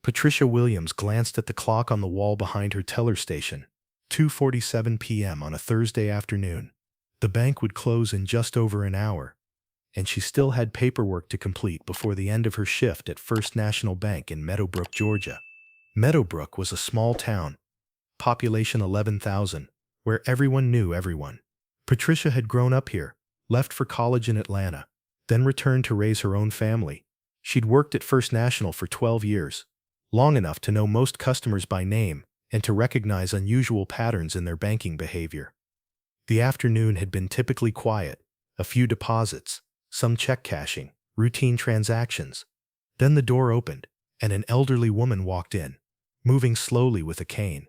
Patricia Williams glanced at the clock on the wall behind her teller station. 2:47 p.m. on a Thursday afternoon. The bank would close in just over an hour, and she still had paperwork to complete before the end of her shift at First National Bank in Meadowbrook, Georgia. Meadowbrook was a small town, population 11,000, where everyone knew everyone. Patricia had grown up here, left for college in Atlanta, then returned to raise her own family. She'd worked at First National for 12 years, long enough to know most customers by name and to recognize unusual patterns in their banking behavior. The afternoon had been typically quiet, a few deposits, some check cashing, routine transactions. Then the door opened, and an elderly woman walked in, moving slowly with a cane.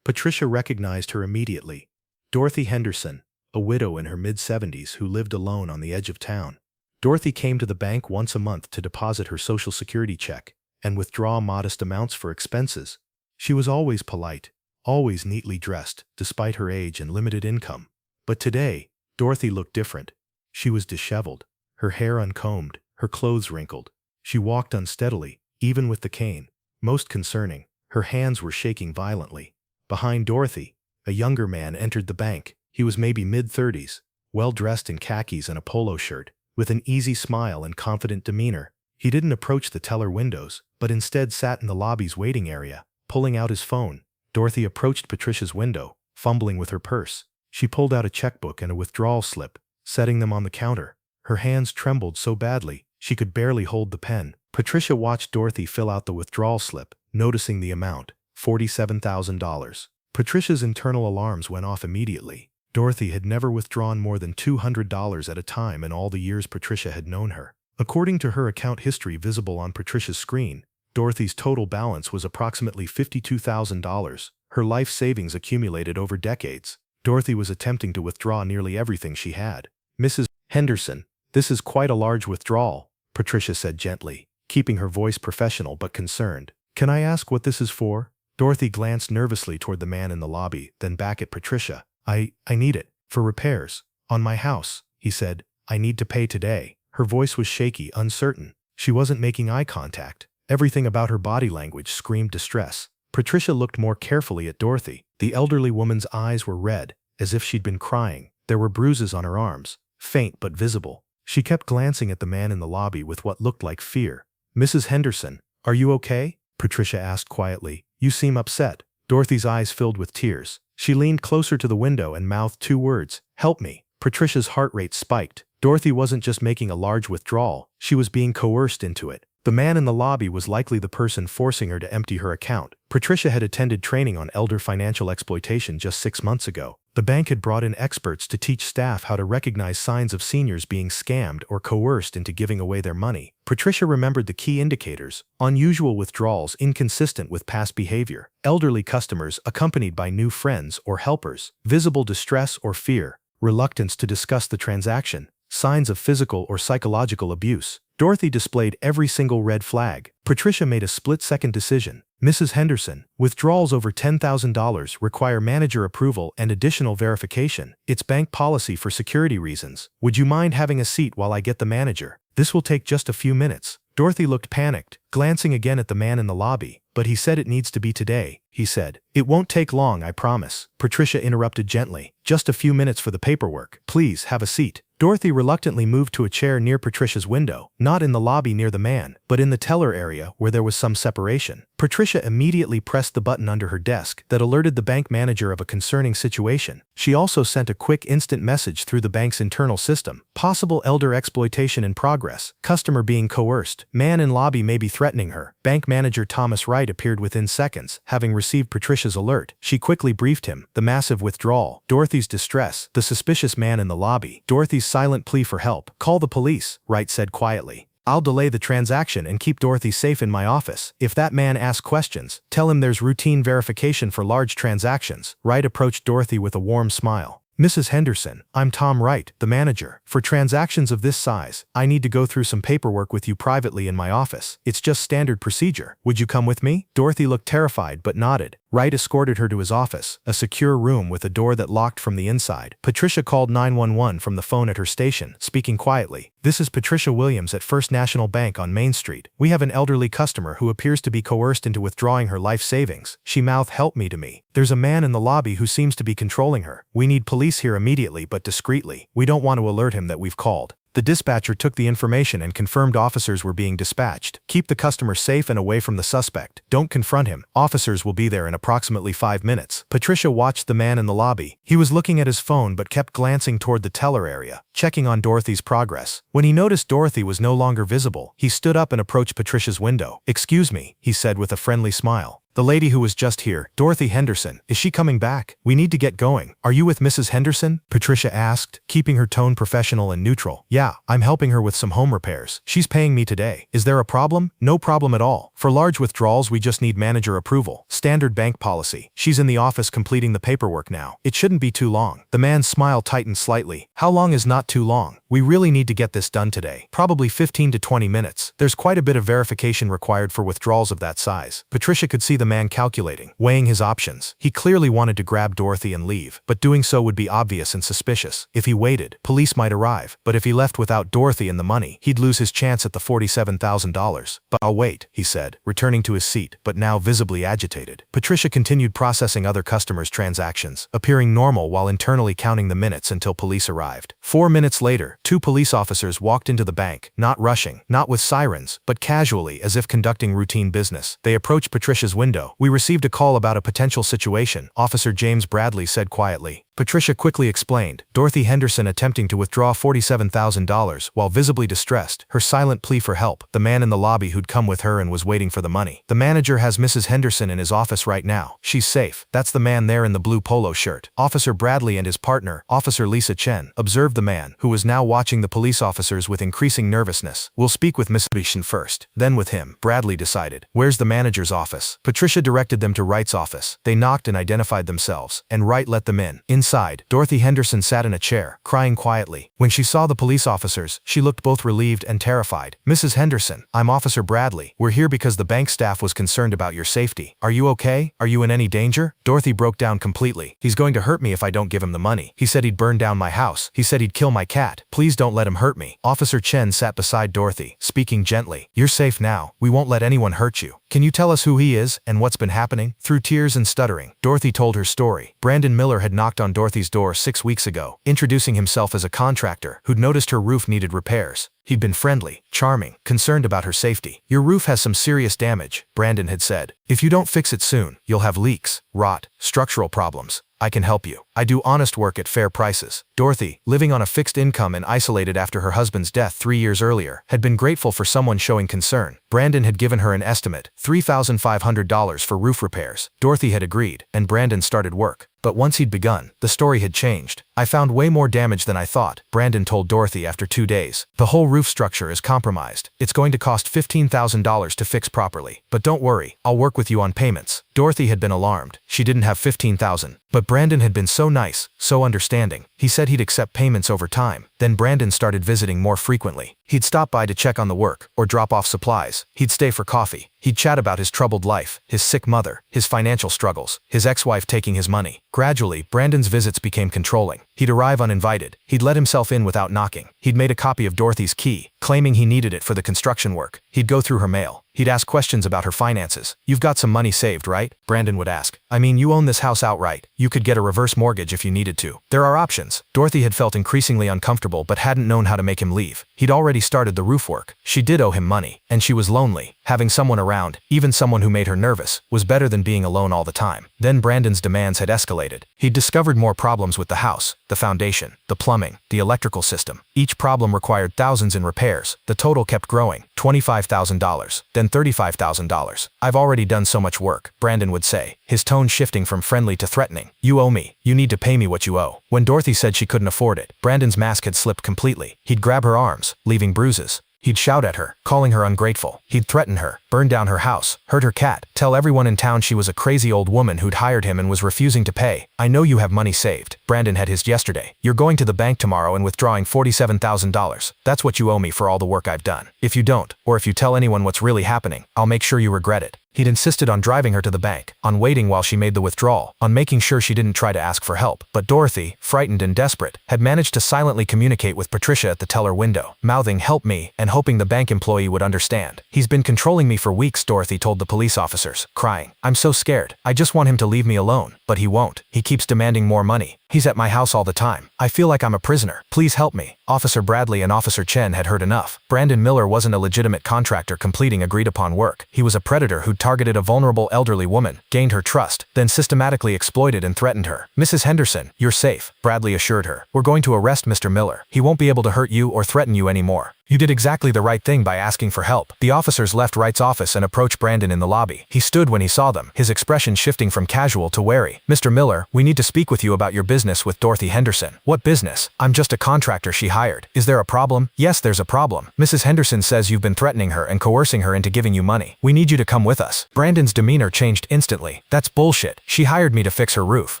Patricia recognized her immediately. Dorothy Henderson, a widow in her mid-70s who lived alone on the edge of town. Dorothy came to the bank once a month to deposit her Social Security check and withdraw modest amounts for expenses. She was always polite, always neatly dressed, despite her age and limited income. But today, Dorothy looked different. She was disheveled, her hair uncombed, her clothes wrinkled. She walked unsteadily, even with the cane. Most concerning, her hands were shaking violently. Behind Dorothy, a younger man entered the bank. He was maybe mid-30s, well-dressed in khakis and a polo shirt, with an easy smile and confident demeanor. He didn't approach the teller windows, but instead sat in the lobby's waiting area, pulling out his phone. Dorothy approached Patricia's window, fumbling with her purse. She pulled out a checkbook and a withdrawal slip, setting them on the counter. Her hands trembled so badly, she could barely hold the pen. Patricia watched Dorothy fill out the withdrawal slip, noticing the amount, $47,000. Patricia's internal alarms went off immediately. Dorothy had never withdrawn more than $200 at a time in all the years Patricia had known her. According to her account history visible on Patricia's screen, Dorothy's total balance was approximately $52,000, her life savings accumulated over decades. Dorothy was attempting to withdraw nearly everything she had. "Mrs. Henderson, this is quite a large withdrawal," Patricia said gently, keeping her voice professional but concerned. "Can I ask what this is for?" Dorothy glanced nervously toward the man in the lobby, then back at Patricia. I need it. For repairs. On my house," he said. "I need to pay today." Her voice was shaky, uncertain. She wasn't making eye contact. Everything about her body language screamed distress. Patricia looked more carefully at Dorothy. The elderly woman's eyes were red, as if she'd been crying. There were bruises on her arms, faint but visible. She kept glancing at the man in the lobby with what looked like fear. "Mrs. Henderson, are you okay?" Patricia asked quietly. "You seem upset." Dorothy's eyes filled with tears. She leaned closer to the window and mouthed two words, "Help me." Patricia's heart rate spiked. Dorothy wasn't just making a large withdrawal, she was being coerced into it. The man in the lobby was likely the person forcing her to empty her account. Patricia had attended training on elder financial exploitation just 6 months ago. The bank had brought in experts to teach staff how to recognize signs of seniors being scammed or coerced into giving away their money. Patricia remembered the key indicators: unusual withdrawals inconsistent with past behavior, elderly customers accompanied by new friends or helpers, visible distress or fear, reluctance to discuss the transaction, signs of physical or psychological abuse. Dorothy displayed every single red flag. Patricia made a split-second decision. "Mrs. Henderson, withdrawals over $10,000 require manager approval and additional verification. It's bank policy for security reasons. Would you mind having a seat while I get the manager? This will take just a few minutes." Dorothy looked panicked, glancing again at the man in the lobby. "But he said it needs to be today," he said. "It won't take long, I promise." Patricia interrupted gently. "Just a few minutes for the paperwork. Please, have a seat." Dorothy reluctantly moved to a chair near Patricia's window, not in the lobby near the man, but in the teller area where there was some separation. Patricia immediately pressed the button under her desk that alerted the bank manager of a concerning situation. She also sent a quick instant message through the bank's internal system. "Possible elder exploitation in progress. Customer being coerced. Man in lobby may be threatening her." Bank manager Thomas Wright appeared within seconds, having received Patricia's alert. She quickly briefed him: the massive withdrawal, Dorothy's distress, the suspicious man in the lobby, Dorothy's silent plea for help. "Call the police," Wright said quietly. "I'll delay the transaction and keep Dorothy safe in my office. If that man asks questions, tell him there's routine verification for large transactions." Wright approached Dorothy with a warm smile. "Mrs. Henderson, I'm Tom Wright, the manager. For transactions of this size, I need to go through some paperwork with you privately in my office. It's just standard procedure. Would you come with me?" Dorothy looked terrified but nodded. Wright escorted her to his office, a secure room with a door that locked from the inside. Patricia called 911 from the phone at her station, speaking quietly. "This is Patricia Williams at First National Bank on Main Street. We have an elderly customer who appears to be coerced into withdrawing her life savings." She mouthed "Help me" to me. "There's a man in the lobby who seems to be controlling her. We need police here immediately but discreetly. We don't want to alert him that we've called." The dispatcher took the information and confirmed officers were being dispatched. "Keep the customer safe and away from the suspect. Don't confront him. Officers will be there in approximately 5 minutes." Patricia watched the man in the lobby. He was looking at his phone but kept glancing toward the teller area, checking on Dorothy's progress. When he noticed Dorothy was no longer visible, he stood up and approached Patricia's window. "Excuse me," he said with a friendly smile. "The lady who was just here, Dorothy Henderson, is she coming back? We need to get going." "Are you with Mrs. Henderson?" Patricia asked, keeping her tone professional and neutral. "Yeah, I'm helping her with some home repairs. She's paying me today." "Is there a problem?" "No problem at all. For large withdrawals we just need manager approval. Standard bank policy. She's in the office completing the paperwork now. It shouldn't be too long." The man's smile tightened slightly. "How long is not too long? We really need to get this done today. Probably 15 to 20 minutes. There's quite a bit of verification required for withdrawals of that size." Patricia could see the man calculating, weighing his options. He clearly wanted to grab Dorothy and leave, but doing so would be obvious and suspicious. If he waited, police might arrive, but if he left without Dorothy and the money, he'd lose his chance at the $47,000. "But I'll wait," he said, returning to his seat, but now visibly agitated. Patricia continued processing other customers' transactions, appearing normal while internally counting the minutes until police arrived. 4 minutes later, 2 police officers walked into the bank, not rushing, not with sirens, but casually as if conducting routine business. They approached Patricia's window. "We received a call about a potential situation," Officer James Bradley said quietly. Patricia quickly explained. Dorothy Henderson attempting to withdraw $47,000 while visibly distressed, her silent plea for help. The man in the lobby who'd come with her and was waiting for the money. "The manager has Mrs. Henderson in his office right now. She's safe." "That's the man there in the blue polo shirt." Officer Bradley and his partner, Officer Lisa Chen, observed the man, who was now watching the police officers with increasing nervousness. "We'll speak with Miss Henderson first, then with him," Bradley decided. "Where's the manager's office?" Patricia directed them to Wright's office. They knocked and identified themselves, and Wright let them in. Inside, Dorothy Henderson sat in a chair, crying quietly. When she saw the police officers, she looked both relieved and terrified. "Mrs. Henderson, I'm Officer Bradley. We're here because the bank staff was concerned about your safety. Are you okay? Are you in any danger?" Dorothy broke down completely. "He's going to hurt me if I don't give him the money. He said he'd burn down my house. He said he'd kill my cat. Please don't let him hurt me." Officer Chen sat beside Dorothy, speaking gently. "You're safe now. We won't let anyone hurt you. Can you tell us who he is and what's been happening?" Through tears and stuttering, Dorothy told her story. Brandon Miller had knocked on Dorothy's door 6 weeks ago, introducing himself as a contractor who'd noticed her roof needed repairs. He'd been friendly, charming, concerned about her safety. "Your roof has some serious damage," Brandon had said. "If you don't fix it soon, you'll have leaks, rot, structural problems. I can help you. I do honest work at fair prices." Dorothy, living on a fixed income and isolated after her husband's death 3 years earlier, had been grateful for someone showing concern. Brandon had given her an estimate, $3,500 for roof repairs. Dorothy had agreed, and Brandon started work. But once he'd begun, the story had changed. "I found way more damage than I thought," Brandon told Dorothy after 2 days. "The whole roof structure is compromised. It's going to cost $15,000 to fix properly. But don't worry, I'll work with you on payments." Dorothy had been alarmed. She didn't have $15,000. But Brandon had been so nice, so understanding. He said he'd accept payments over time. Then Brandon started visiting more frequently. He'd stop by to check on the work, or drop off supplies. He'd stay for coffee. He'd chat about his troubled life, his sick mother, his financial struggles, his ex-wife taking his money. Gradually, Brandon's visits became controlling. He'd arrive uninvited. He'd let himself in without knocking. He'd made a copy of Dorothy's key, claiming he needed it for the construction work. He'd go through her mail. He'd ask questions about her finances. "You've got some money saved, right?" Brandon would ask. "I mean, you own this house outright. You could get a reverse mortgage if you needed to. There are options." Dorothy had felt increasingly uncomfortable but hadn't known how to make him leave. He'd already started the roof work. She did owe him money, and she was lonely. Having someone around, even someone who made her nervous, was better than being alone all the time. Then Brandon's demands had escalated. He'd discovered more problems with the house, the foundation, the plumbing, the electrical system. Each problem required thousands in repairs. The total kept growing. $25,000, then $35,000. "I've already done so much work," Brandon would say, his tone shifting from friendly to threatening. "You owe me. You need to pay me what you owe." When Dorothy said she couldn't afford it, Brandon's mask had slipped completely. He'd grab her arms, leaving bruises. He'd shout at her, calling her ungrateful. He'd threaten her, burn down her house, hurt her cat, tell everyone in town she was a crazy old woman who'd hired him and was refusing to pay. "I know you have money saved." Brandon had his yesterday. "You're going to the bank tomorrow and withdrawing $47,000. That's what you owe me for all the work I've done. If you don't, or if you tell anyone what's really happening, I'll make sure you regret it." He'd insisted on driving her to the bank, on waiting while she made the withdrawal, on making sure she didn't try to ask for help. But Dorothy, frightened and desperate, had managed to silently communicate with Patricia at the teller window, mouthing "help me" and hoping the bank employee would understand. "He's been controlling me for weeks," Dorothy told the police officers, crying. "I'm so scared. I just want him to leave me alone. But he won't. He keeps demanding more money. He's at my house all the time. I feel like I'm a prisoner. Please help me." Officer Bradley and Officer Chen had heard enough. Brandon Miller wasn't a legitimate contractor completing agreed-upon work. He was a predator who'd targeted a vulnerable elderly woman, gained her trust, then systematically exploited and threatened her. "Mrs. Henderson, you're safe," Bradley assured her. "We're going to arrest Mr. Miller. He won't be able to hurt you or threaten you anymore. You did exactly the right thing by asking for help." The officers left Wright's office and approached Brandon in the lobby. He stood when he saw them, his expression shifting from casual to wary. "Mr. Miller, we need to speak with you about your business with Dorothy Henderson." "What business? I'm just a contractor she hired. Is there a problem?" "Yes, there's a problem. Mrs. Henderson says you've been threatening her and coercing her into giving you money. We need you to come with us." Brandon's demeanor changed instantly. "That's bullshit. She hired me to fix her roof.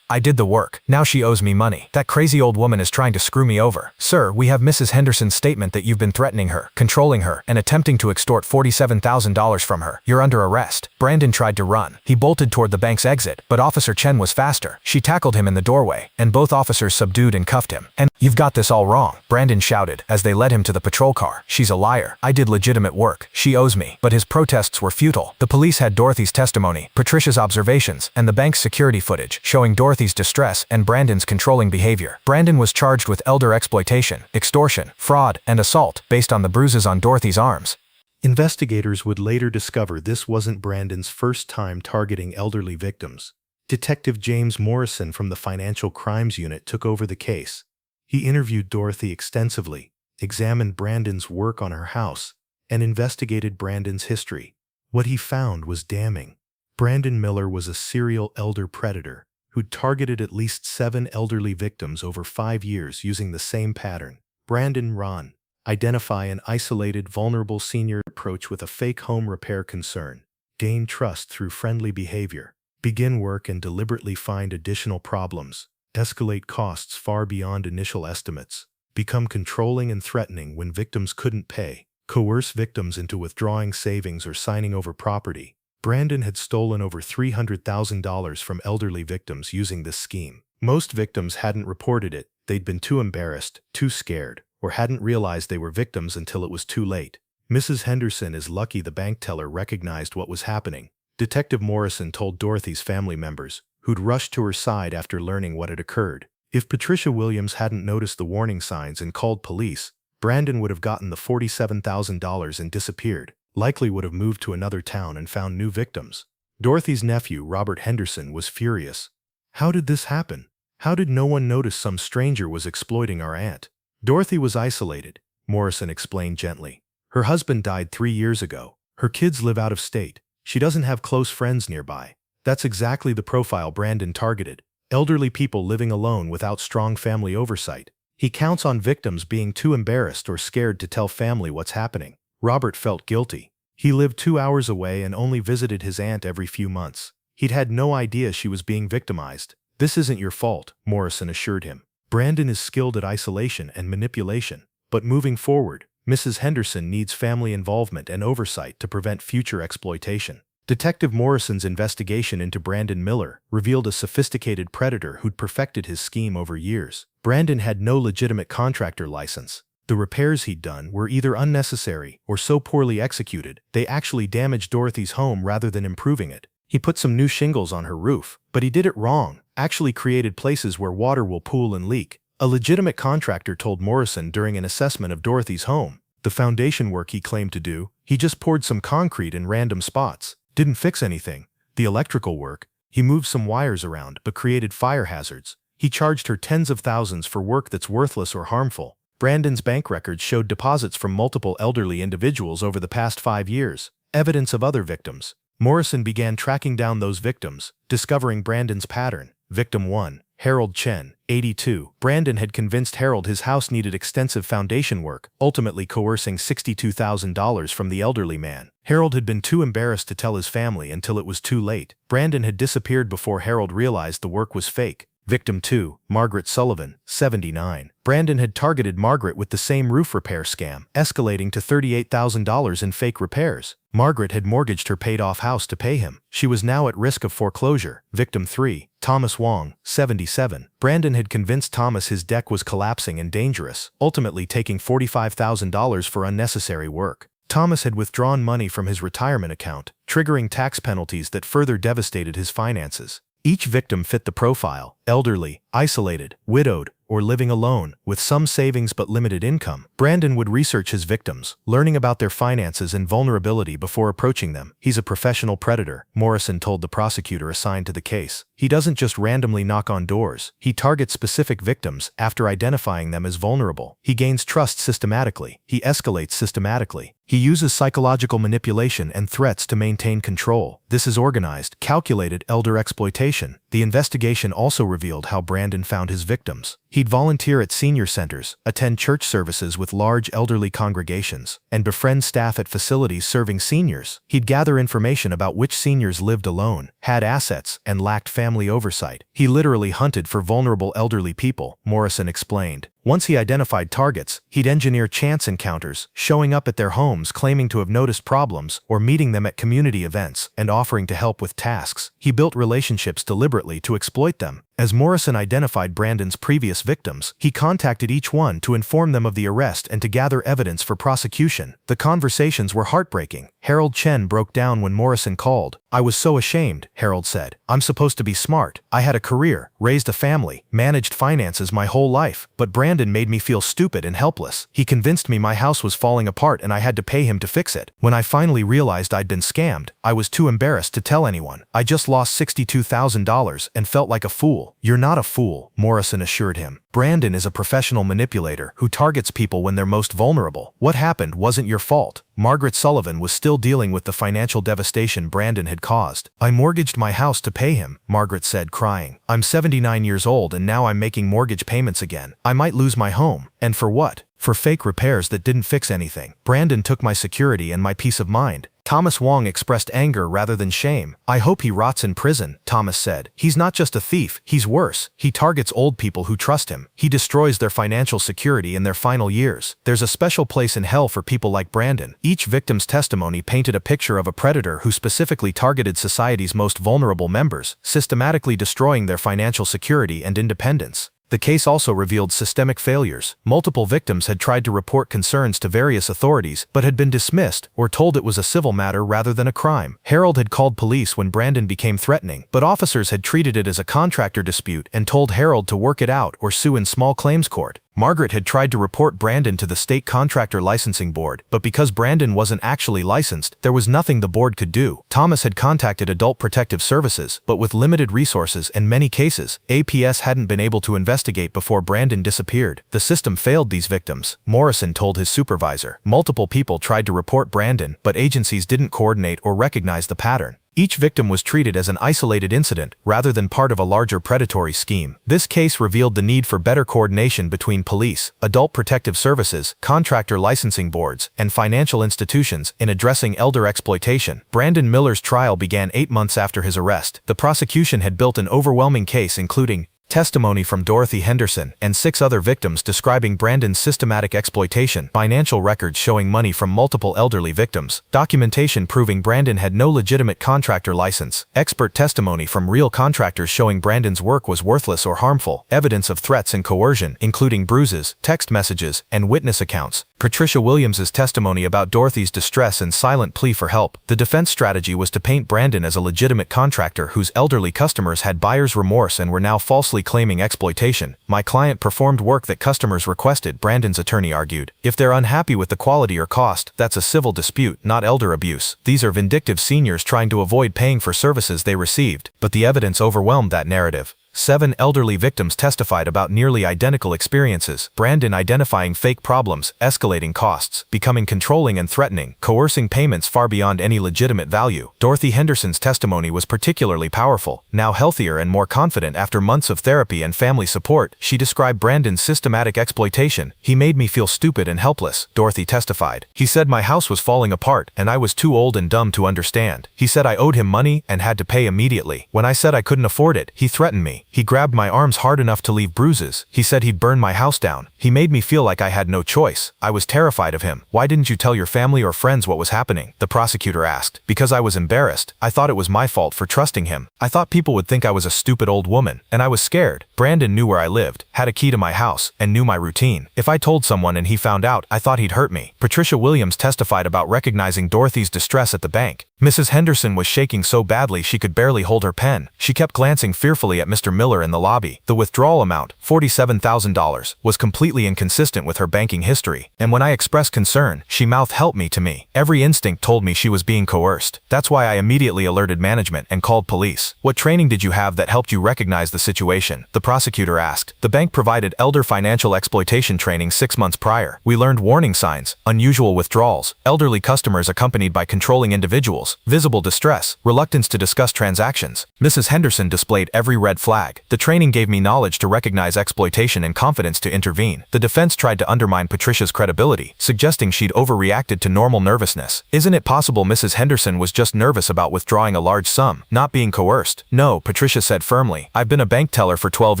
I did the work. Now she owes me money. That crazy old woman is trying to screw me over." "Sir, we have Mrs. Henderson's statement that you've been threatening her, controlling her, and attempting to extort $47,000 from her. You're under arrest." Brandon tried to run. He bolted toward the bank's exit, but Officer Chen was faster. She tackled him in the doorway, and both officers subdued and cuffed him. "And you've got this all wrong," Brandon shouted as they led him to the patrol car. "She's a liar. I did legitimate work. She owes me." But his protests were futile. The police had Dorothy's testimony, Patricia's observations, and the bank's security footage, showing Dorothy's distress and Brandon's controlling behavior. Brandon was charged with elder exploitation, extortion, fraud, and assault, based on the bruises on Dorothy's arms. Investigators would later discover this wasn't Brandon's first time targeting elderly victims. Detective James Morrison from the Financial Crimes Unit took over the case. He interviewed Dorothy extensively, examined Brandon's work on her house, and investigated Brandon's history. What he found was damning. Brandon Miller was a serial elder predator who'd targeted at least 7 elderly victims over 5 years using the same pattern. Brandon Ron. Identify an isolated, vulnerable senior, approach with a fake home repair concern. Gain trust through friendly behavior. Begin work and deliberately find additional problems. Escalate costs far beyond initial estimates. Become controlling and threatening when victims couldn't pay. Coerce victims into withdrawing savings or signing over property. Brandon had stolen over $300,000 from elderly victims using this scheme. Most victims hadn't reported it. They'd been too embarrassed, too scared, or hadn't realized they were victims until it was too late. Mrs. Henderson is lucky the bank teller recognized what was happening. Detective Morrison told Dorothy's family members, who'd rushed to her side after learning what had occurred. If Patricia Williams hadn't noticed the warning signs and called police, Brandon would have gotten the $47,000 and disappeared, likely would have moved to another town and found new victims. Dorothy's nephew, Robert Henderson, was furious. "How did this happen? How did no one notice some stranger was exploiting our aunt?" "Dorothy was isolated," Morrison explained gently. "Her husband died 3 years ago. Her kids live out of state. She doesn't have close friends nearby." That's exactly the profile Brandon targeted. Elderly people living alone without strong family oversight. He counts on victims being too embarrassed or scared to tell family what's happening. Robert felt guilty. He lived 2 hours away and only visited his aunt every few months. He'd had no idea she was being victimized. "This isn't your fault," Morrison assured him. "Brandon is skilled at isolation and manipulation. But moving forward, Mrs. Henderson needs family involvement and oversight to prevent future exploitation." Detective Morrison's investigation into Brandon Miller revealed a sophisticated predator who'd perfected his scheme over years. Brandon had no legitimate contractor license. The repairs he'd done were either unnecessary or so poorly executed, they actually damaged Dorothy's home rather than improving it. He put some new shingles on her roof, but he did it wrong, actually created places where water will pool and leak. A legitimate contractor told Morrison during an assessment of Dorothy's home. The foundation work he claimed to do, he just poured some concrete in random spots. Didn't fix anything. The electrical work, he moved some wires around but created fire hazards. He charged her tens of thousands for work that's worthless or harmful. Brandon's bank records showed deposits from multiple elderly individuals over the past 5 years, evidence of other victims. Morrison began tracking down those victims, discovering Brandon's pattern. Victim 1, Harold Chen, 82. Brandon had convinced Harold his house needed extensive foundation work, ultimately coercing $62,000 from the elderly man. Harold had been too embarrassed to tell his family until it was too late. Brandon had disappeared before Harold realized the work was fake. Victim 2, Margaret Sullivan, 79. Brandon had targeted Margaret with the same roof repair scam, escalating to $38,000 in fake repairs. Margaret had mortgaged her paid-off house to pay him. She was now at risk of foreclosure. Victim 3, Thomas Wong, 77. Brandon had convinced Thomas his deck was collapsing and dangerous, ultimately taking $45,000 for unnecessary work. Thomas had withdrawn money from his retirement account, triggering tax penalties that further devastated his finances. Each victim fit the profile: elderly, isolated, widowed, or living alone, with some savings but limited income. Brandon would research his victims, learning about their finances and vulnerability before approaching them. He's a professional predator, Morrison told the prosecutor assigned to the case. He doesn't just randomly knock on doors. He targets specific victims after identifying them as vulnerable. He gains trust systematically. He escalates systematically. He uses psychological manipulation and threats to maintain control. This is organized, calculated elder exploitation. The investigation also revealed how Brandon found his victims. He'd volunteer at senior centers, attend church services with large elderly congregations, and befriend staff at facilities serving seniors. He'd gather information about which seniors lived alone, had assets, and lacked family oversight. He literally hunted for vulnerable elderly people, Morrison explained. Once he identified targets, he'd engineer chance encounters, showing up at their homes claiming to have noticed problems, or meeting them at community events and offering to help with tasks. He built relationships deliberately to exploit them. As Morrison identified Brandon's previous victims, he contacted each one to inform them of the arrest and to gather evidence for prosecution. The conversations were heartbreaking. Harold Chen broke down when Morrison called. "I was so ashamed," Harold said. "I'm supposed to be smart. I had a career, raised a family, managed finances my whole life, but Brandon made me feel stupid and helpless. He convinced me my house was falling apart and I had to pay him to fix it. When I finally realized I'd been scammed, I was too embarrassed to tell anyone. I just lost $62,000 and felt like a fool." "You're not a fool," Morrison assured him. "Brandon is a professional manipulator who targets people when they're most vulnerable. What happened wasn't your fault." Margaret Sullivan was still dealing with the financial devastation Brandon had caused. "I mortgaged my house to pay him," Margaret said, crying. "I'm 79 years old and now I'm making mortgage payments again. I might lose my home. And for what? For fake repairs that didn't fix anything. Brandon took my security and my peace of mind." Thomas Wong expressed anger rather than shame. "I hope he rots in prison," Thomas said. "He's not just a thief, he's worse. He targets old people who trust him. He destroys their financial security in their final years. There's a special place in hell for people like Brandon." Each victim's testimony painted a picture of a predator who specifically targeted society's most vulnerable members, systematically destroying their financial security and independence. The case also revealed systemic failures. Multiple victims had tried to report concerns to various authorities, but had been dismissed or told it was a civil matter rather than a crime. Harold had called police when Brandon became threatening, but officers had treated it as a contractor dispute and told Harold to work it out or sue in small claims court. Margaret had tried to report Brandon to the state contractor licensing board, but because Brandon wasn't actually licensed, there was nothing the board could do. Thomas had contacted Adult Protective Services, but with limited resources and many cases, APS hadn't been able to investigate before Brandon disappeared. The system failed these victims, Morrison told his supervisor. Multiple people tried to report Brandon, but agencies didn't coordinate or recognize the pattern. Each victim was treated as an isolated incident rather than part of a larger predatory scheme. This case revealed the need for better coordination between police, adult protective services, contractor licensing boards, and financial institutions in addressing elder exploitation. Brandon Miller's trial began 8 months after his arrest. The prosecution had built an overwhelming case including testimony from Dorothy Henderson and 6 other victims describing Brandon's systematic exploitation, financial records showing money from multiple elderly victims, documentation proving Brandon had no legitimate contractor license, expert testimony from real contractors showing Brandon's work was worthless or harmful, evidence of threats and coercion, including bruises, text messages, and witness accounts. Patricia Williams's testimony about Dorothy's distress and silent plea for help. The defense strategy was to paint Brandon as a legitimate contractor whose elderly customers had buyer's remorse and were now falsely claiming exploitation. "My client performed work that customers requested," Brandon's attorney argued. "If they're unhappy with the quality or cost, that's a civil dispute, not elder abuse. These are vindictive seniors trying to avoid paying for services they received." But the evidence overwhelmed that narrative. 7 elderly victims testified about nearly identical experiences. Brandon identifying fake problems, escalating costs, becoming controlling and threatening, coercing payments far beyond any legitimate value. Dorothy Henderson's testimony was particularly powerful. Now healthier and more confident after months of therapy and family support, she described Brandon's systematic exploitation. "He made me feel stupid and helpless," Dorothy testified. "He said my house was falling apart and I was too old and dumb to understand. He said I owed him money and had to pay immediately. When I said I couldn't afford it, he threatened me. He grabbed my arms hard enough to leave bruises. He said he'd burn my house down. He made me feel like I had no choice. I was terrified of him. Why didn't you tell your family or friends what was happening? The prosecutor asked. Because I was embarrassed. I thought it was my fault for trusting him. I thought people would think I was a stupid old woman, and I was scared. Brandon knew where I lived, had a key to my house, and knew my routine. If I told someone and he found out, I thought he'd hurt me. Patricia Williams testified about recognizing Dorothy's distress at the bank. Mrs. Henderson was shaking so badly she could barely hold her pen. She kept glancing fearfully at Mr. Miller in the lobby. The withdrawal amount, $47,000, was completely inconsistent with her banking history, and when I expressed concern, she mouthed "help me" to me. Every instinct told me she was being coerced. That's why I immediately alerted management and called police. What training did you have that helped you recognize the situation? The prosecutor asked. The bank provided elder financial exploitation training 6 months prior. We learned warning signs, unusual withdrawals, elderly customers accompanied by controlling individuals, visible distress, reluctance to discuss transactions. Mrs. Henderson displayed every red flag. The training gave me knowledge to recognize exploitation and confidence to intervene. The defense tried to undermine Patricia's credibility, suggesting she'd overreacted to normal nervousness. Isn't it possible Mrs. Henderson was just nervous about withdrawing a large sum, not being coerced? No, Patricia said firmly. I've been a bank teller for 12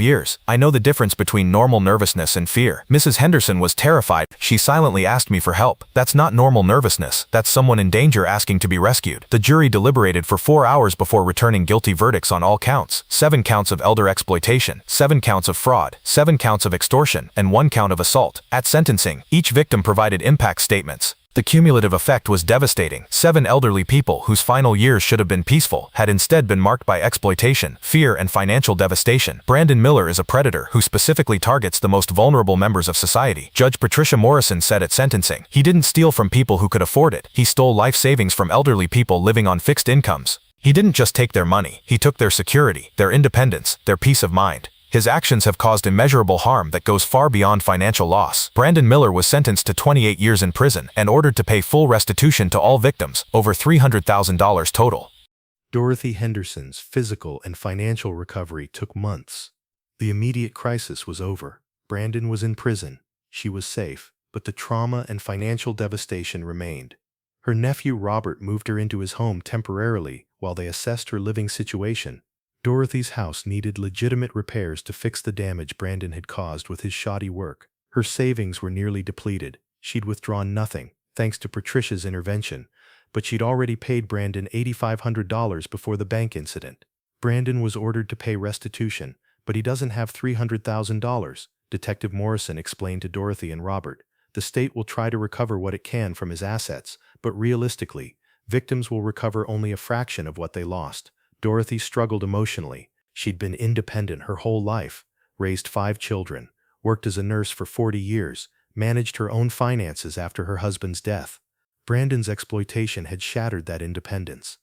years. I know the difference between normal nervousness and fear. Mrs. Henderson was terrified. She silently asked me for help. That's not normal nervousness. That's someone in danger asking to be rescued. The jury deliberated for 4 hours before returning guilty verdicts on all counts. 7 counts of elder exploitation, 7 counts of fraud, 7 counts of extortion, and 1 count of assault. At sentencing, each victim provided impact statements. The cumulative effect was devastating. 7 elderly people whose final years should have been peaceful had instead been marked by exploitation, fear, and financial devastation. Brandon Miller is a predator who specifically targets the most vulnerable members of society. Judge Patricia Morrison said at sentencing, he didn't steal from people who could afford it. He stole life savings from elderly people living on fixed incomes. He didn't just take their money. He took their security, their independence, their peace of mind. His actions have caused immeasurable harm that goes far beyond financial loss. Brandon Miller was sentenced to 28 years in prison and ordered to pay full restitution to all victims, over $300,000 total. Dorothy Henderson's physical and financial recovery took months. The immediate crisis was over. Brandon was in prison. She was safe, but the trauma and financial devastation remained. Her nephew Robert moved her into his home temporarily while they assessed her living situation. Dorothy's house needed legitimate repairs to fix the damage Brandon had caused with his shoddy work. Her savings were nearly depleted. She'd withdrawn nothing, thanks to Patricia's intervention, but she'd already paid Brandon $8,500 before the bank incident. Brandon was ordered to pay restitution, but he doesn't have $300,000, Detective Morrison explained to Dorothy and Robert. The state will try to recover what it can from his assets, but realistically, victims will recover only a fraction of what they lost. Dorothy struggled emotionally. She'd been independent her whole life, raised 5 children, worked as a nurse for 40 years, managed her own finances after her husband's death. Brandon's exploitation had shattered that independence.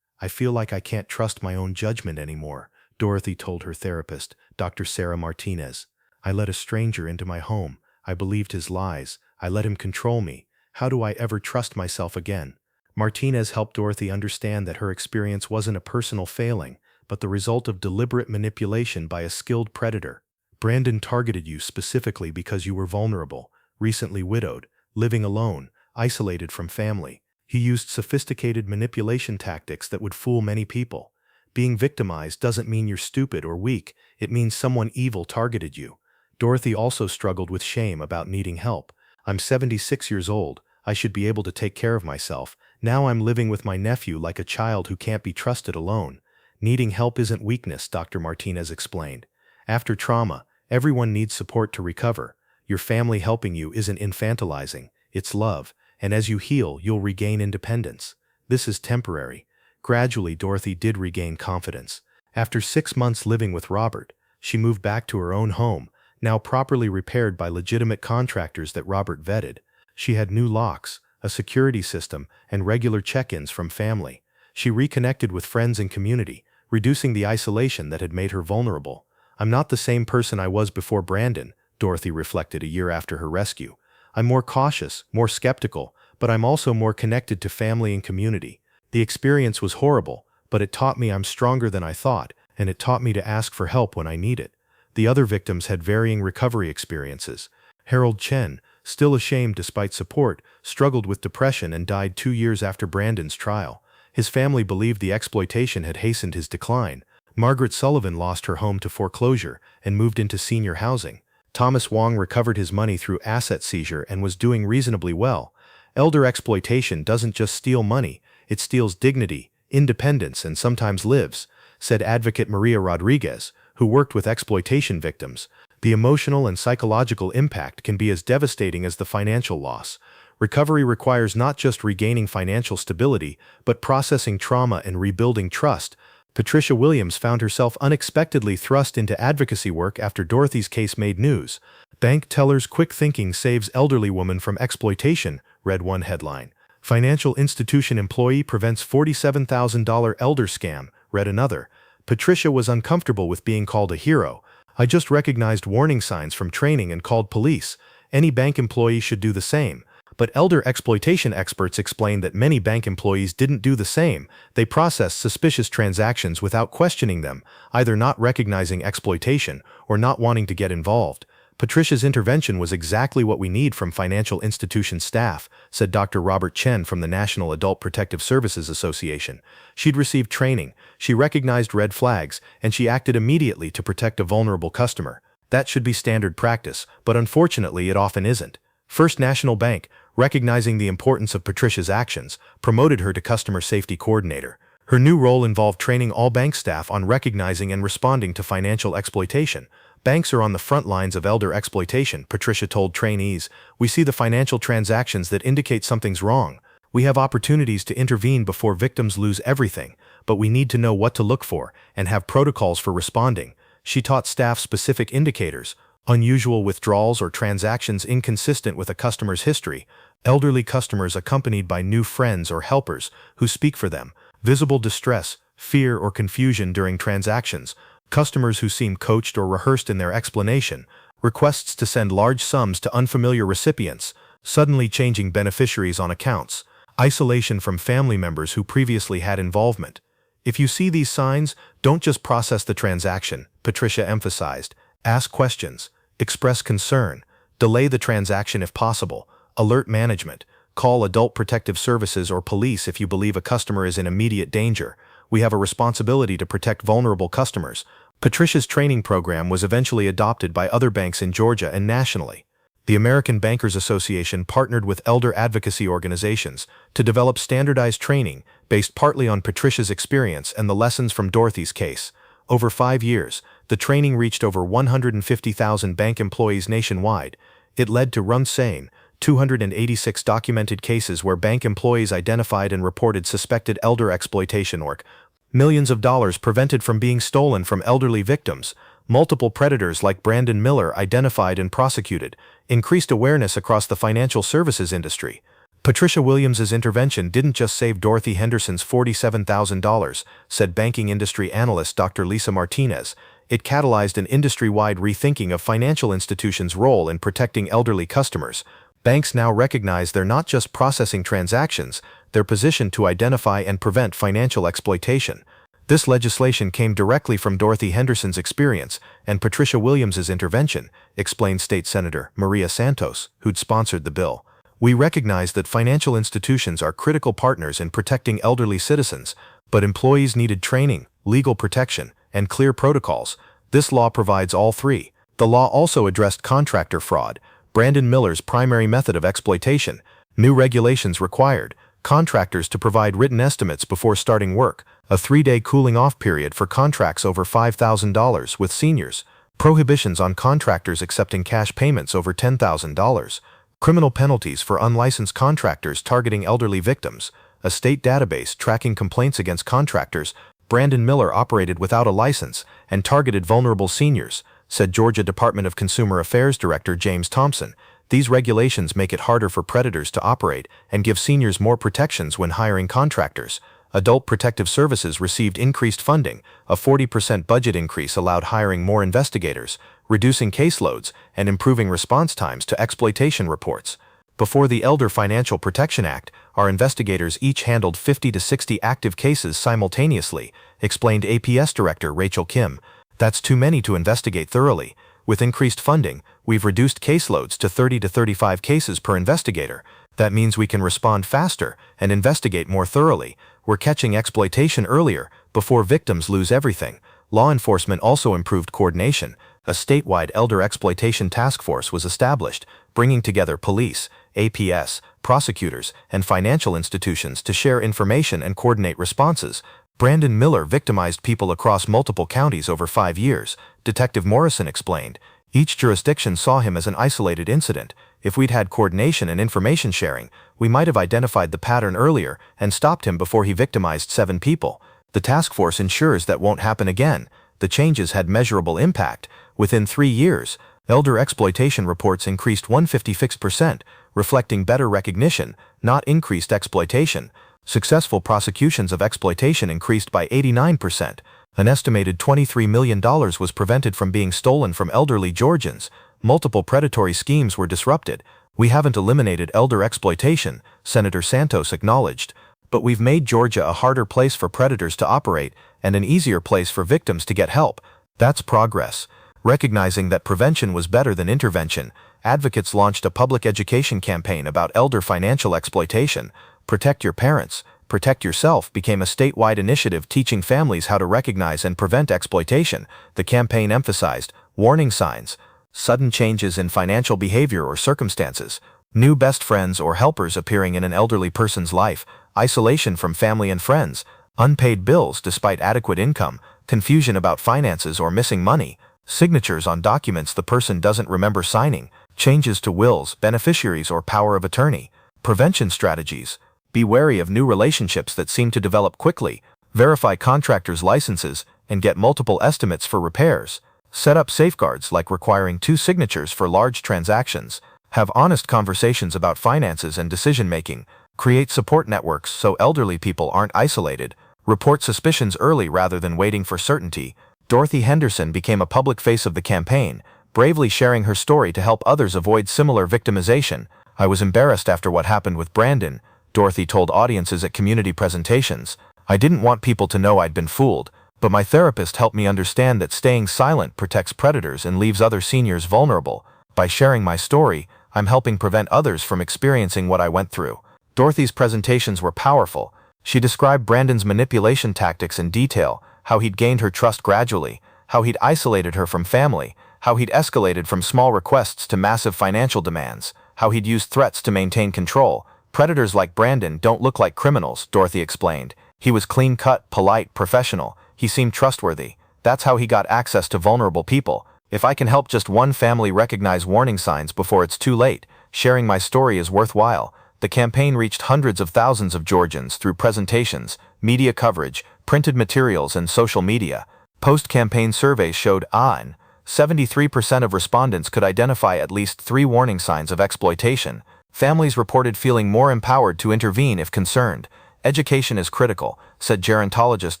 I feel like I can't trust my own judgment anymore, Dorothy told her therapist, Dr. Sarah Martinez. I let a stranger into my home. I believed his lies. I let him control me. How do I ever trust myself again? Martinez helped Dorothy understand that her experience wasn't a personal failing, but the result of deliberate manipulation by a skilled predator. Brandon targeted you specifically because you were vulnerable, recently widowed, living alone, isolated from family. He used sophisticated manipulation tactics that would fool many people. Being victimized doesn't mean you're stupid or weak. It means someone evil targeted you. Dorothy also struggled with shame about needing help. I'm 76 years old. I should be able to take care of myself. Now I'm living with my nephew like a child who can't be trusted alone. Needing help isn't weakness, Dr. Martinez explained. After trauma, everyone needs support to recover. Your family helping you isn't infantilizing, it's love, and as you heal, you'll regain independence. This is temporary. Gradually, Dorothy did regain confidence. After 6 months living with Robert, she moved back to her own home, now properly repaired by legitimate contractors that Robert vetted. She had new locks, a security system, and regular check-ins from family. She reconnected with friends and community, reducing the isolation that had made her vulnerable. I'm not the same person I was before Brandon, Dorothy reflected a year after her rescue. I'm more cautious, more skeptical, but I'm also more connected to family and community. The experience was horrible, but it taught me I'm stronger than I thought, and it taught me to ask for help when I need it. The other victims had varying recovery experiences. Harold Chen, still ashamed despite support, struggled with depression and died 2 years after Brandon's trial. His family believed the exploitation had hastened his decline. Margaret Sullivan lost her home to foreclosure and moved into senior housing. Thomas Wong recovered his money through asset seizure and was doing reasonably well. Elder exploitation doesn't just steal money, it steals dignity, independence, and sometimes lives, said advocate Maria Rodriguez, who worked with exploitation victims. The emotional and psychological impact can be as devastating as the financial loss. Recovery requires not just regaining financial stability, but processing trauma and rebuilding trust. Patricia Williams found herself unexpectedly thrust into advocacy work after Dorothy's case made news. Bank teller's quick thinking saves elderly woman from exploitation, read one headline. Financial institution employee prevents $47,000 elder scam, read another. Patricia was uncomfortable with being called a hero. I just recognized warning signs from training and called police. Any bank employee should do the same. But elder exploitation experts explained that many bank employees didn't do the same. They processed suspicious transactions without questioning them, either not recognizing exploitation or not wanting to get involved. Patricia's intervention was exactly what we need from financial institution staff, said Dr. Robert Chen from the National Adult Protective Services Association. She'd received training, she recognized red flags, and she acted immediately to protect a vulnerable customer. That should be standard practice, but unfortunately it often isn't. First National Bank, recognizing the importance of Patricia's actions, promoted her to Customer Safety Coordinator. Her new role involved training all bank staff on recognizing and responding to financial exploitation. Banks are on the front lines of elder exploitation, Patricia told trainees. We see the financial transactions that indicate something's wrong. We have opportunities to intervene before victims lose everything, but we need to know what to look for and have protocols for responding. She taught staff specific indicators, unusual withdrawals or transactions inconsistent with a customer's history, elderly customers accompanied by new friends or helpers who speak for them, visible distress, fear, or confusion during transactions, customers who seem coached or rehearsed in their explanation, requests to send large sums to unfamiliar recipients, suddenly changing beneficiaries on accounts, isolation from family members who previously had involvement. If you see these signs, don't just process the transaction, Patricia emphasized. Ask questions, express concern, delay the transaction if possible, alert management, call Adult Protective Services or police if you believe a customer is in immediate danger. We have a responsibility to protect vulnerable customers. Patricia's training program was eventually adopted by other banks in Georgia and nationally. The American Bankers Association partnered with elder advocacy organizations to develop standardized training based partly on Patricia's experience and the lessons from Dorothy's case. Over 5 years, the training reached over 150,000 bank employees nationwide. It led to Run Sane, 286 documented cases where bank employees identified and reported suspected elder exploitation work, millions of dollars prevented from being stolen from elderly victims, multiple predators like Brandon Miller identified and prosecuted, increased awareness across the financial services industry. Patricia Williams's intervention didn't just save Dorothy Henderson's $47,000, said banking industry analyst Dr. Lisa Martinez. It catalyzed an industry-wide rethinking of financial institutions' role in protecting elderly customers. Banks now recognize they're not just processing transactions, they're positioned to identify and prevent financial exploitation. This legislation came directly from Dorothy Henderson's experience and Patricia Williams's intervention, explained State Senator Maria Santos, who'd sponsored the bill. We recognize that financial institutions are critical partners in protecting elderly citizens, but employees needed training, legal protection, and clear protocols. This law provides all three. The law also addressed contractor fraud, Brandon Miller's primary method of exploitation. New regulations required contractors to provide written estimates before starting work, a 3-day cooling-off period for contracts over $5,000 with seniors, prohibitions on contractors accepting cash payments over $10,000, criminal penalties for unlicensed contractors targeting elderly victims, a state database tracking complaints against contractors. Brandon Miller operated without a license and targeted vulnerable seniors, said Georgia Department of Consumer Affairs Director James Thompson. These regulations make it harder for predators to operate and give seniors more protections when hiring contractors. Adult Protective Services received increased funding. A 40% budget increase allowed hiring more investigators, reducing caseloads, and improving response times to exploitation reports. Before the Elder Financial Protection Act, our investigators each handled 50 to 60 active cases simultaneously, explained APS Director Rachel Kim. That's too many to investigate thoroughly. With increased funding, we've reduced caseloads to 30 to 35 cases per investigator. That means we can respond faster and investigate more thoroughly. We're catching exploitation earlier, before victims lose everything. Law enforcement also improved coordination. A statewide elder exploitation task force was established, bringing together police, APS, prosecutors, and financial institutions to share information and coordinate responses. Brandon Miller victimized people across multiple counties over 5 years, Detective Morrison explained. Each jurisdiction saw him as an isolated incident. If we'd had coordination and information sharing, we might have identified the pattern earlier and stopped him before he victimized 7 people. The task force ensures that won't happen again. The changes had measurable impact. Within 3 years, elder exploitation reports increased 156%, reflecting better recognition, not increased exploitation. Successful prosecutions of exploitation increased by 89%. An estimated $23 million was prevented from being stolen from elderly Georgians. Multiple predatory schemes were disrupted. We haven't eliminated elder exploitation, Senator Santos acknowledged, but we've made Georgia a harder place for predators to operate and an easier place for victims to get help. That's progress. Recognizing that prevention was better than intervention, advocates launched a public education campaign about elder financial exploitation. Protect Your Parents, Protect Yourself became a statewide initiative teaching families how to recognize and prevent exploitation. The campaign emphasized warning signs, sudden changes in financial behavior or circumstances, new best friends or helpers appearing in an elderly person's life, isolation from family and friends, unpaid bills despite adequate income, confusion about finances or missing money, signatures on documents the person doesn't remember signing, changes to wills, beneficiaries, or power of attorney. Prevention strategies. Be wary of new relationships that seem to develop quickly. Verify contractors' licenses and get multiple estimates for repairs. Set up safeguards like requiring 2 signatures for large transactions. Have honest conversations about finances and decision-making. Create support networks so elderly people aren't isolated. Report suspicions early rather than waiting for certainty. Dorothy Henderson became a public face of the campaign, bravely sharing her story to help others avoid similar victimization. I was embarrassed after what happened with Brandon, Dorothy told audiences at community presentations. I didn't want people to know I'd been fooled, but my therapist helped me understand that staying silent protects predators and leaves other seniors vulnerable. By sharing my story, I'm helping prevent others from experiencing what I went through. Dorothy's presentations were powerful. She described Brandon's manipulation tactics in detail, how he'd gained her trust gradually, how he'd isolated her from family, how he'd escalated from small requests to massive financial demands, how he'd used threats to maintain control. Predators like Brandon don't look like criminals, Dorothy explained. He was clean-cut, polite, professional. He seemed trustworthy. That's how he got access to vulnerable people. If I can help just one family recognize warning signs before it's too late, sharing my story is worthwhile. The campaign reached hundreds of thousands of Georgians through presentations, media coverage, printed materials, and social media. Post-campaign surveys showed 73% of respondents could identify at least 3 warning signs of exploitation. Families reported feeling more empowered to intervene if concerned. Education is critical, said gerontologist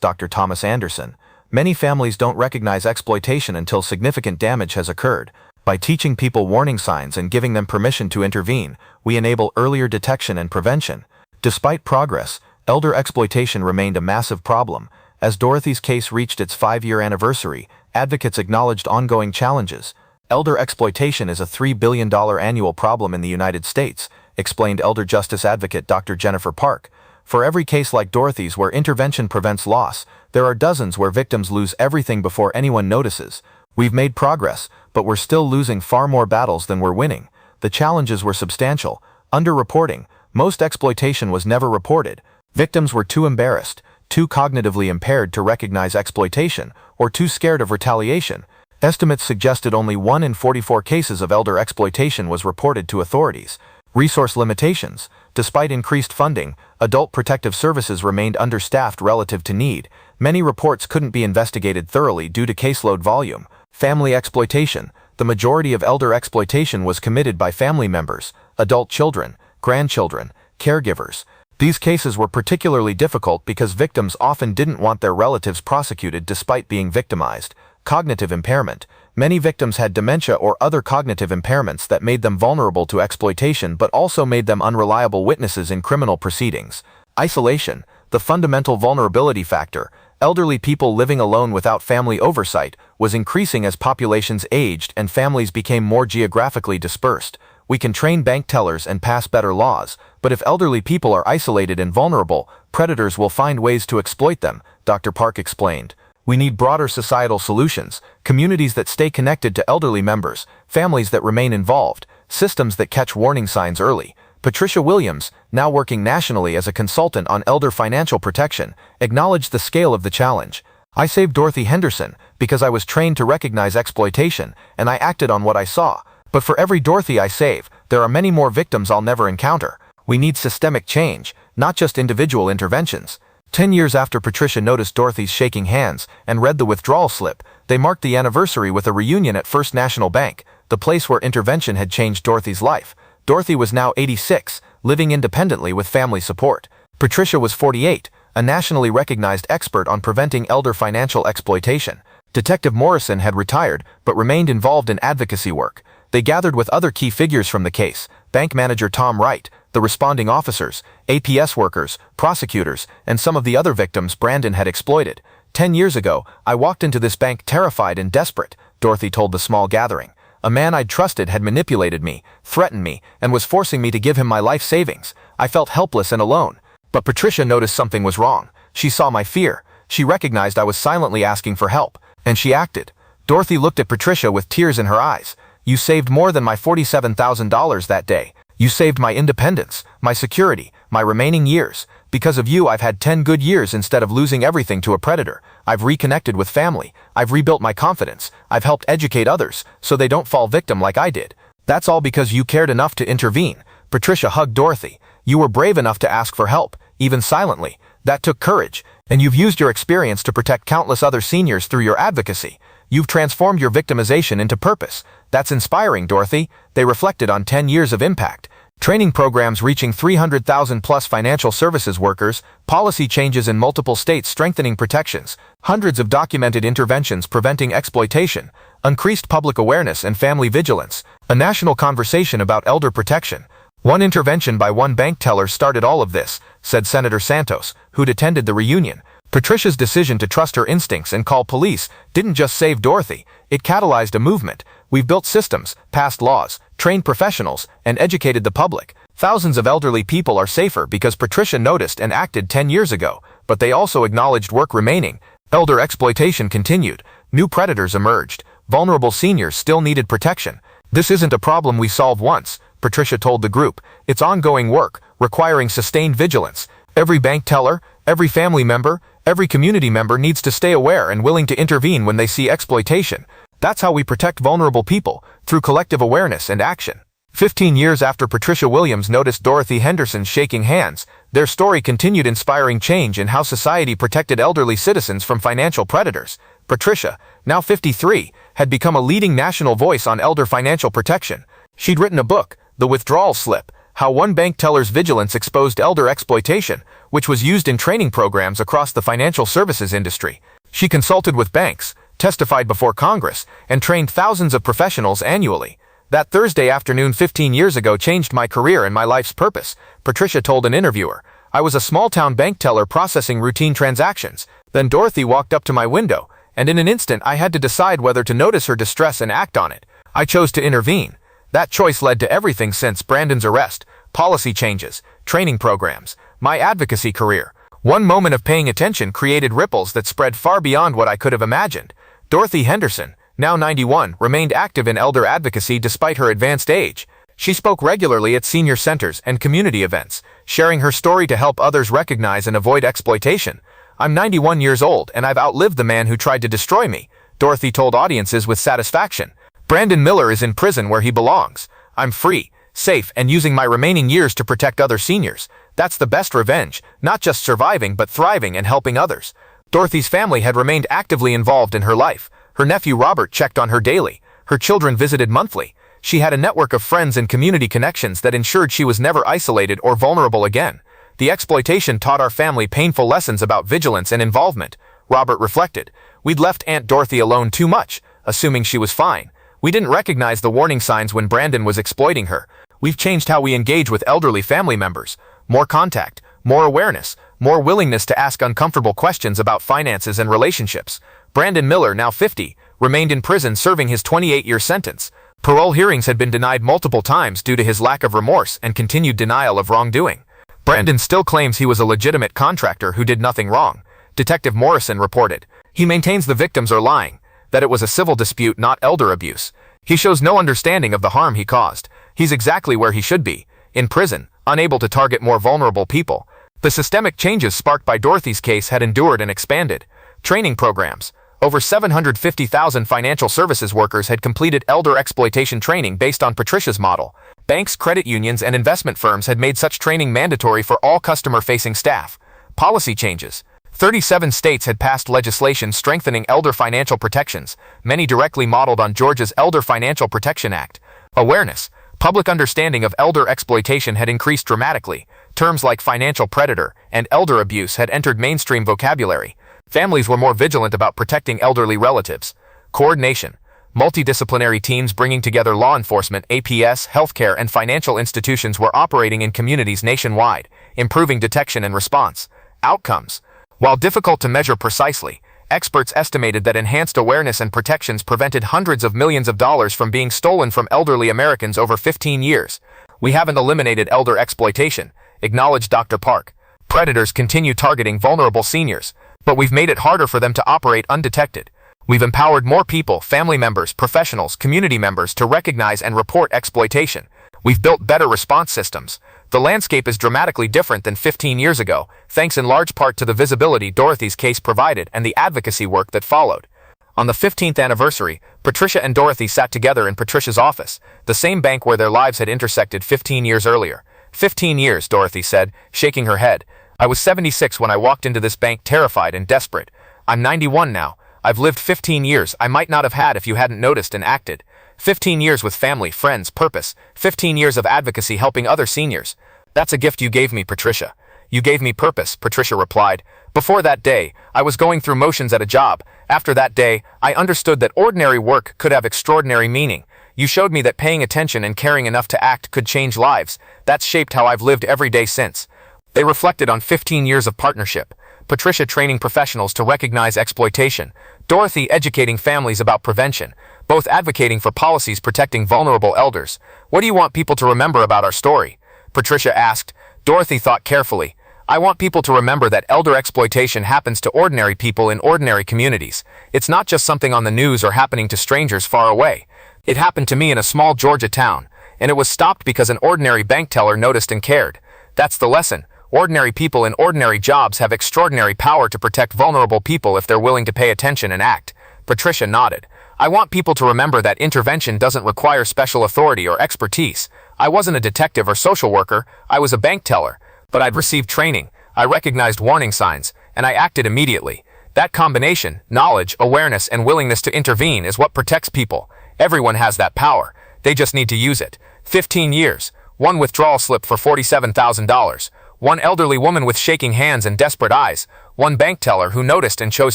Dr. Thomas Anderson. Many families don't recognize exploitation until significant damage has occurred. By teaching people warning signs and giving them permission to intervene, we enable earlier detection and prevention. Despite progress, elder exploitation remained a massive problem. As Dorothy's case reached its 5-year anniversary, advocates acknowledged ongoing challenges. Elder exploitation is a $3 billion annual problem in the United States, explained elder justice advocate Dr. Jennifer Park. For every case like Dorothy's where intervention prevents loss, there are dozens where victims lose everything before anyone notices. We've made progress, but we're still losing far more battles than we're winning. The challenges were substantial. Underreporting. Most exploitation was never reported. Victims were too embarrassed, too cognitively impaired to recognize exploitation, or too scared of retaliation. Estimates suggested only 1 in 44 cases of elder exploitation was reported to authorities. Resource limitations. Despite increased funding, adult protective services remained understaffed relative to need. Many reports couldn't be investigated thoroughly due to caseload volume. Family exploitation. The majority of elder exploitation was committed by family members, adult children, grandchildren, caregivers. These cases were particularly difficult because victims often didn't want their relatives prosecuted despite being victimized. Cognitive impairment. Many victims had dementia or other cognitive impairments that made them vulnerable to exploitation but also made them unreliable witnesses in criminal proceedings. Isolation. The fundamental vulnerability factor. Elderly people living alone without family oversight was increasing as populations aged and families became more geographically dispersed. We can train bank tellers and pass better laws, but if elderly people are isolated and vulnerable, predators will find ways to exploit them, Dr. Park explained. We need broader societal solutions, communities that stay connected to elderly members, families that remain involved, systems that catch warning signs early. Patricia Williams, now working nationally as a consultant on elder financial protection, acknowledged the scale of the challenge. I saved Dorothy Henderson because I was trained to recognize exploitation, and I acted on what I saw. But for every Dorothy I save, there are many more victims I'll never encounter. We need systemic change, not just individual interventions. 10 years after Patricia noticed Dorothy's shaking hands and read the withdrawal slip, they marked the anniversary with a reunion at First National Bank, the place where intervention had changed Dorothy's life. Dorothy was now 86, living independently with family support. Patricia was 48, a nationally recognized expert on preventing elder financial exploitation. Detective Morrison had retired, but remained involved in advocacy work. They gathered with other key figures from the case: bank manager Tom Wright, the responding officers, APS workers, prosecutors, and some of the other victims Brandon had exploited. 10 years ago, I walked into this bank terrified and desperate, Dorothy told the small gathering. A man I'd trusted had manipulated me, threatened me, and was forcing me to give him my life savings. I felt helpless and alone. But Patricia noticed something was wrong. She saw my fear. She recognized I was silently asking for help, and she acted. Dorothy looked at Patricia with tears in her eyes. You saved more than my $47,000 that day. You saved my independence, my security, my remaining years. Because of you, I've had 10 good years instead of losing everything to a predator. I've reconnected with family. I've rebuilt my confidence. I've helped educate others so they don't fall victim like I did. That's all because you cared enough to intervene. Patricia hugged Dorothy. You were brave enough to ask for help, even silently. That took courage, and you've used your experience to protect countless other seniors through your advocacy. You've transformed your victimization into purpose. That's inspiring, Dorothy. They reflected on 10 years of impact. Training programs reaching 300,000 plus financial services workers, policy changes in multiple states strengthening protections, hundreds of documented interventions preventing exploitation, increased public awareness and family vigilance, a national conversation about elder protection. One intervention by one bank teller started all of this, said Senator Santos, who'd attended the reunion. Patricia's decision to trust her instincts and call police didn't just save Dorothy, it catalyzed a movement. We've built systems, passed laws, trained professionals, and educated the public. Thousands of elderly people are safer because Patricia noticed and acted 10 years ago, but they also acknowledged work remaining. Elder exploitation continued. New predators emerged. Vulnerable seniors still needed protection. This isn't a problem we solve once, Patricia told the group. It's ongoing work, requiring sustained vigilance. Every bank teller, every family member, every community member needs to stay aware and willing to intervene when they see exploitation. That's how we protect vulnerable people, through collective awareness and action. 15 years after Patricia Williams noticed Dorothy Henderson shaking hands, their story continued inspiring change in how society protected elderly citizens from financial predators. Patricia, now 53, had become a leading national voice on elder financial protection. She'd written a book, The Withdrawal Slip, How One Bank Teller's Vigilance Exposed Elder Exploitation, which was used in training programs across the financial services industry. She consulted with banks, testified before Congress, and trained thousands of professionals annually. That Thursday afternoon 15 years ago changed my career and my life's purpose, Patricia told an interviewer. I was a small-town bank teller processing routine transactions. Then Dorothy walked up to my window, and in an instant I had to decide whether to notice her distress and act on it. I chose to intervene. That choice led to everything since: Brandon's arrest, policy changes, training programs, my advocacy career. One moment of paying attention created ripples that spread far beyond what I could have imagined. Dorothy Henderson, now 91, remained active in elder advocacy despite her advanced age. She spoke regularly at senior centers and community events, sharing her story to help others recognize and avoid exploitation. I'm 91 years old and I've outlived the man who tried to destroy me, Dorothy told audiences with satisfaction. Brandon Miller is in prison where he belongs. I'm free, safe, and using my remaining years to protect other seniors. That's the best revenge, not just surviving but thriving and helping others. Dorothy's family had remained actively involved in her life. Her nephew Robert checked on her daily. Her children visited monthly. She had a network of friends and community connections that ensured she was never isolated or vulnerable again. The exploitation taught our family painful lessons about vigilance and involvement, Robert reflected. We'd left Aunt Dorothy alone too much, assuming she was fine. We didn't recognize the warning signs when Brandon was exploiting her. We've changed how we engage with elderly family members. More contact, more awareness, more willingness to ask uncomfortable questions about finances and relationships. Brandon Miller, now 50, remained in prison serving his 28-year sentence. Parole hearings had been denied multiple times due to his lack of remorse and continued denial of wrongdoing. Brandon still claims he was a legitimate contractor who did nothing wrong, Detective Morrison reported. He maintains the victims are lying, that it was a civil dispute, not elder abuse. He shows no understanding of the harm he caused. He's exactly where he should be, in prison, unable to target more vulnerable people. The systemic changes sparked by Dorothy's case had endured and expanded. Training programs. Over 750,000 financial services workers had completed elder exploitation training based on Patricia's model. Banks, credit unions, and investment firms had made such training mandatory for all customer-facing staff. Policy changes. 37 states had passed legislation strengthening elder financial protections, many directly modeled on Georgia's Elder Financial Protection Act. Awareness. Public understanding of elder exploitation had increased dramatically. Terms like financial predator and elder abuse had entered mainstream vocabulary. Families were more vigilant about protecting elderly relatives. Coordination. Multidisciplinary teams bringing together law enforcement, APS, healthcare, and financial institutions were operating in communities nationwide, improving detection and response. Outcomes. While difficult to measure precisely, experts estimated that enhanced awareness and protections prevented hundreds of millions of dollars from being stolen from elderly Americans over 15 years. We haven't eliminated elder exploitation, acknowledged Dr. Park. Predators continue targeting vulnerable seniors, but we've made it harder for them to operate undetected. We've empowered more people, family members, professionals, community members to recognize and report exploitation. We've built better response systems. The landscape is dramatically different than 15 years ago, thanks in large part to the visibility Dorothy's case provided and the advocacy work that followed. On the 15th anniversary, Patricia and Dorothy sat together in Patricia's office, the same bank where their lives had intersected 15 years earlier. 15 years, Dorothy said, shaking her head. I was 76 when I walked into this bank, terrified and desperate. I'm 91 now. I've lived 15 years I might not have had if you hadn't noticed and acted. 15 years with family, friends, purpose. 15 years of advocacy helping other seniors. That's a gift you gave me, Patricia. You gave me purpose, Patricia replied. Before that day, I was going through motions at a job. After that day, I understood that ordinary work could have extraordinary meaning. You showed me that paying attention and caring enough to act could change lives. That's shaped how I've lived every day since. They reflected on 15 years of partnership. Patricia training professionals to recognize exploitation. Dorothy educating families about prevention, both advocating for policies protecting vulnerable elders. What do you want people to remember about our story? Patricia asked. Dorothy thought carefully. I want people to remember that elder exploitation happens to ordinary people in ordinary communities. It's not just something on the news or happening to strangers far away. It happened to me in a small Georgia town, and it was stopped because an ordinary bank teller noticed and cared. That's the lesson. Ordinary people in ordinary jobs have extraordinary power to protect vulnerable people if they're willing to pay attention and act. Patricia nodded. I want people to remember that intervention doesn't require special authority or expertise. I wasn't a detective or social worker, I was a bank teller. But I'd received training, I recognized warning signs, and I acted immediately. That combination, knowledge, awareness, and willingness to intervene is what protects people. Everyone has that power. They just need to use it. 15 years. One withdrawal slip for $47,000. One elderly woman with shaking hands and desperate eyes. One bank teller who noticed and chose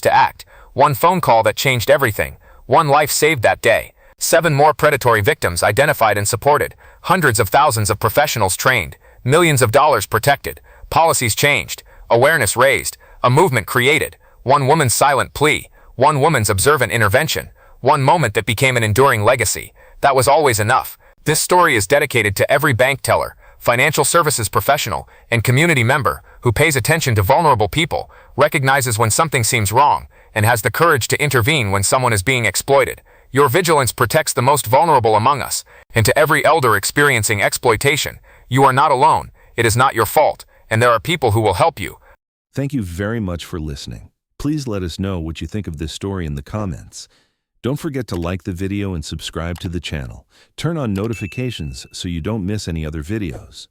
to act. One phone call that changed everything. One life saved that day. 7 more predatory victims identified and supported. Hundreds of thousands of professionals trained. Millions of dollars protected. Policies changed. Awareness raised. A movement created. One woman's silent plea. One woman's observant intervention. One moment that became an enduring legacy. That was always enough. This story is dedicated to every bank teller, financial services professional, and community member who pays attention to vulnerable people, recognizes when something seems wrong, and has the courage to intervene when someone is being exploited. Your vigilance protects the most vulnerable among us, and to every elder experiencing exploitation, you are not alone, it is not your fault, and there are people who will help you. Thank you very much for listening. Please let us know what you think of this story in the comments. Don't forget to like the video and subscribe to the channel. Turn on notifications so you don't miss any other videos.